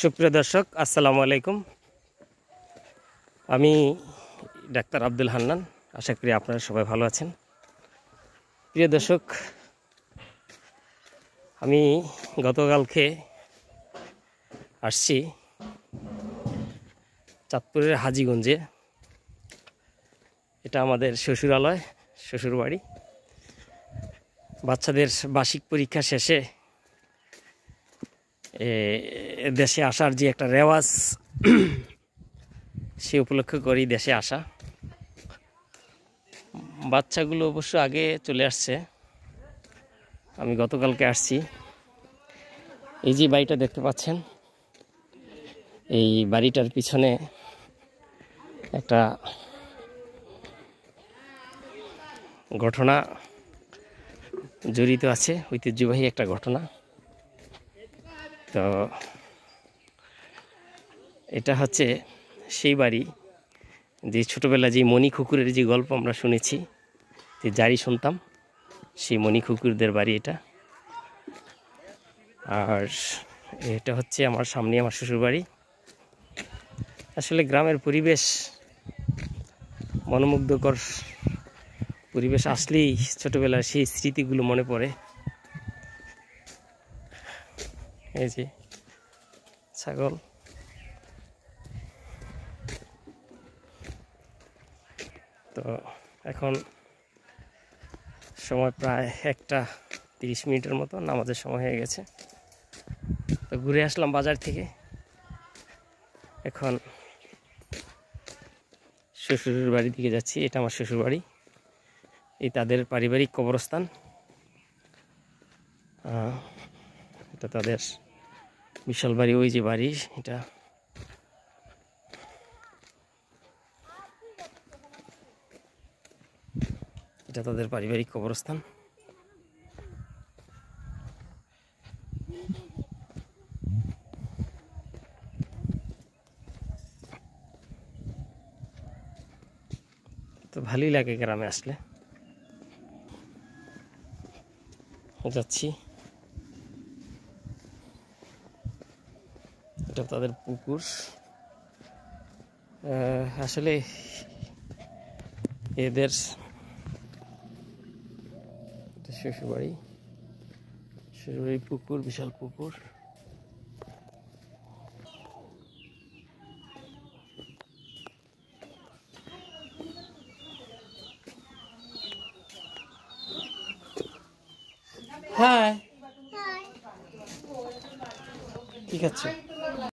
সুপ্রিয় দর্শক, আসসালামু আলাইকুম। আমি ডাক্তার আব্দুল হান্নান। আশা করি আপনারা সবাই ভালো আছেন। প্রিয় দর্শক, আমি গতকালকে আসছি চাঁদপুরের হাজীগঞ্জে। এটা আমাদের শ্বশুরালয়, শ্বশুরবাড়ি। বাচ্চাদের বার্ষিক পরীক্ষা শেষে দেশে আসার যে একটা রেওয়াজ, সে উপলক্ষ করেই দেশে আসা। বাচ্চাগুলো অবশ্য আগে চলে আসছে, আমি গতকালকে আসছি। এই যে বাড়িটা দেখতে পাচ্ছেন, এই বাড়িটার পিছনে একটা ঘটনা জড়িত আছে, ঐতিহ্যবাহী একটা ঘটনা। তো এটা হচ্ছে সেই বাড়ি যে ছোটোবেলা যে মণি খুকুরের যে গল্প আমরা শুনেছি, যে জারি শুনতাম, সেই মণি খুকুরদের বাড়ি এটা। আর এটা হচ্ছে আমার সামনে আমার শ্বশুর বাড়ি। আসলে গ্রামের পরিবেশ মনোমুগ্ধকর পরিবেশ, আসলেই ছোটোবেলার সেই স্মৃতিগুলো মনে পড়ে। এই যে ছাগল, তো এখন সময় প্রায় 1:30 মতো, নামাজের সময় হয়ে গেছে। তো ঘুরে আসলাম বাজার থেকে। এখন শ্বশুরের বাড়ির দিকে যাচ্ছি। এটা আমার শ্বশুর বাড়ি, এই তাদের পারিবারিক কবরস্থান। এটা তাদের বিশাল বাড়ি, ওই যে বাড়ি, এটা তাদের পারিবারিক কবরস্থান। তো ভালোই লাগে গ্রামে আসলে। যাচ্ছি, এটা তাদের পুকুর। আসলে এদের শ্বশুরবাড়ি, পুকুর, বিশাল পুকুর। হ্যাঁ, ঠিক আছে।